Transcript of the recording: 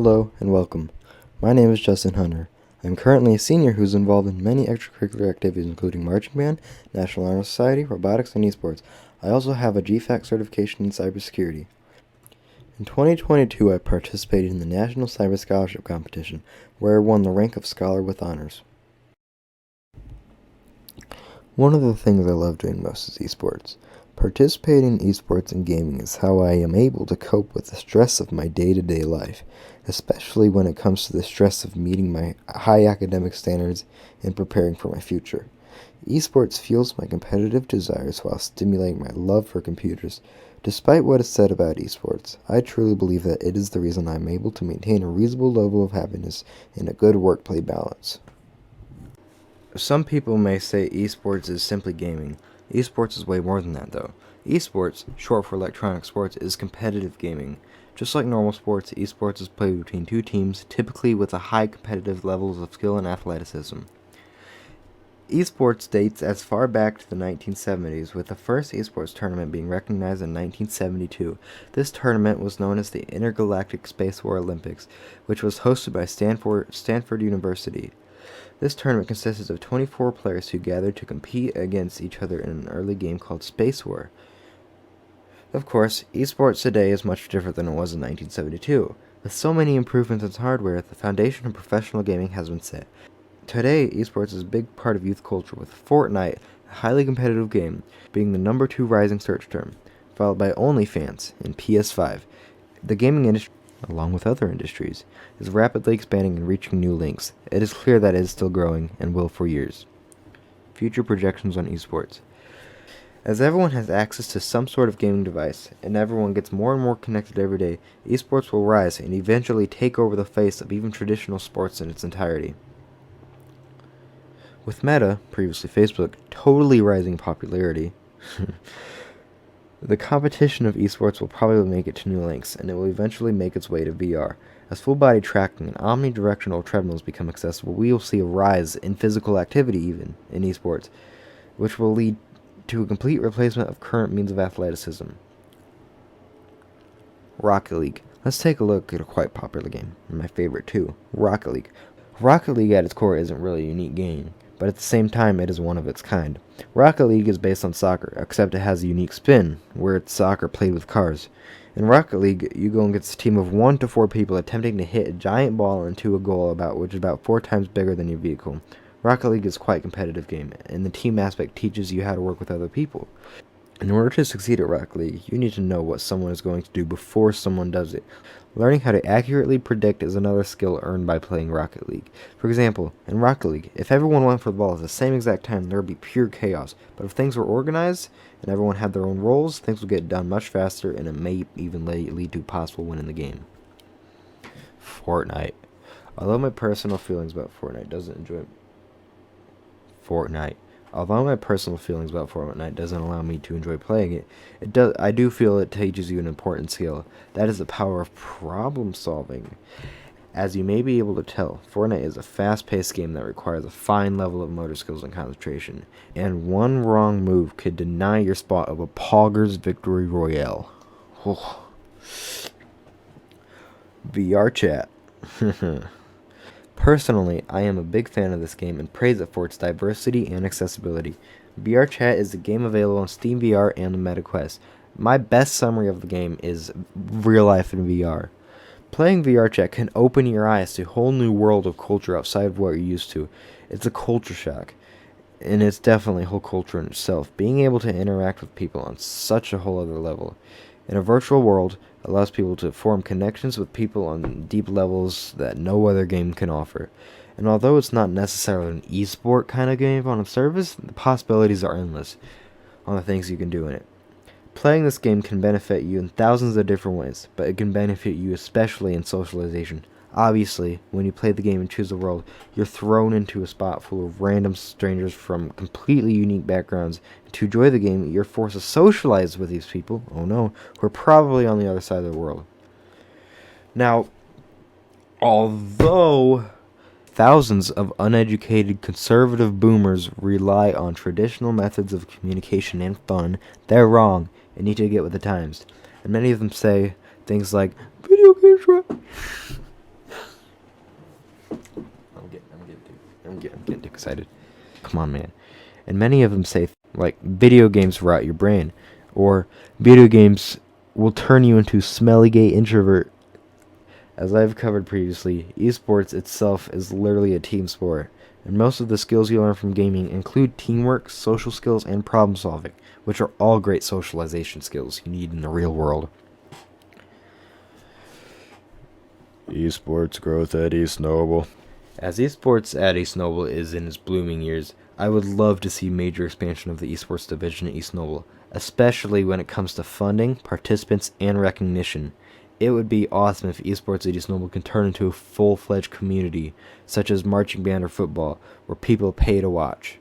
Hello and welcome. My name is Justin Hunter. I am currently a senior who's involved in many extracurricular activities including marching band, National Honor Society, robotics, and esports. I also have a GFAC certification in cybersecurity. In 2022, I participated in the National Cyber Scholarship Competition, where I won the rank of Scholar with Honors. One of the things I love doing most is esports. Participating in esports and gaming is how I am able to cope with the stress of my day-to-day life, especially when it comes to the stress of meeting my high academic standards and preparing for my future. Esports fuels my competitive desires while stimulating my love for computers. Despite what is said about esports, I truly believe that it is the reason I am able to maintain a reasonable level of happiness and a good work-play balance. Some people may say esports is simply gaming. Esports is way more than that, though. Esports, short for electronic sports, is competitive gaming. Just like normal sports, esports is played between two teams, typically with a high competitive levels of skill and athleticism. Esports dates as far back to the 1970s, with the first esports tournament being recognized in 1972. This tournament was known as the Intergalactic Space War Olympics, which was hosted by Stanford University. This tournament consisted of 24 players who gathered to compete against each other in an early game called Space War. Of course, esports today is much different than it was in 1972. With so many improvements in hardware, the foundation of professional gaming has been set. Today, esports is a big part of youth culture, with Fortnite, a highly competitive game, being the number 2 rising search term, followed by OnlyFans and PS5. The gaming industry, along with other industries, is rapidly expanding and reaching new links. It is clear that it is still growing and will for years. Future projections on esports. As everyone has access to some sort of gaming device, and everyone gets more and more connected every day, esports will rise and eventually take over the face of even traditional sports in its entirety. With Meta, previously Facebook, totally rising in popularity, the competition of esports will probably make it to new links, and it will eventually make its way to VR. As full-body tracking and omnidirectional treadmills become accessible, we will see a rise in physical activity even in esports, which will lead to a complete replacement of current means of athleticism. Rocket League. Let's take a look at a quite popular game, and my favorite too, Rocket League. Rocket League at its core isn't really a unique game, but at the same time it is one of its kind. Rocket League is based on soccer, except it has a unique spin, where it's soccer played with cars. In Rocket League, you go against a team of 1 to 4 people attempting to hit a giant ball into a goal which is about 4 times bigger than your vehicle. Rocket League is quite a competitive game, and the team aspect teaches you how to work with other people. In order to succeed at Rocket League, you need to know what someone is going to do before someone does it. Learning how to accurately predict is another skill earned by playing Rocket League. For example, in Rocket League, if everyone went for the ball at the same exact time, there would be pure chaos. But if things were organized, and everyone had their own roles, things would get done much faster, and it may even lead to a possible win in the game. Fortnite. Although my personal feelings about Fortnite doesn't allow me to enjoy playing it, I do feel it teaches you an important skill. That is the power of problem solving. As you may be able to tell, Fortnite is a fast-paced game that requires a fine level of motor skills and concentration, and one wrong move could deny your spot of a Poggers victory royale. VR chat. Personally, I am a big fan of this game and praise it for its diversity and accessibility. VR Chat is a game available on Steam VR and the Meta Quest. My best summary of the game is real life in VR. Playing VR Chat can open your eyes to a whole new world of culture outside of what you're used to. It's a culture shock, and it's definitely a whole culture in itself. Being able to interact with people on such a whole other level in a virtual world allows people to form connections with people on deep levels that no other game can offer. And although it's not necessarily an esport kind of game on its surface, the possibilities are endless on the things you can do in it. Playing this game can benefit you in thousands of different ways, but it can benefit you especially in socialization. Obviously, when you play the game and choose a world, you're thrown into a spot full of random strangers from completely unique backgrounds. To enjoy the game, you're forced to socialize with these people, who are probably on the other side of the world. Now, although thousands of uneducated conservative boomers rely on traditional methods of communication and fun, they're wrong and need to get with the times. And many of them say things like, video games, getting too excited. Come on, man. And many of them say like video games rot your brain, or video games will turn you into smelly gay introvert. As I've covered previously, esports itself is literally a team sport, and most of the skills you learn from gaming include teamwork, social skills, and problem solving, which are all great socialization skills you need in the real world. Esports growth at East Noble. As esports at East Noble is in its blooming years, I would love to see major expansion of the esports division at East Noble, especially when it comes to funding, participants, and recognition. It would be awesome if esports at East Noble can turn into a full-fledged community, such as marching band or football, where people pay to watch.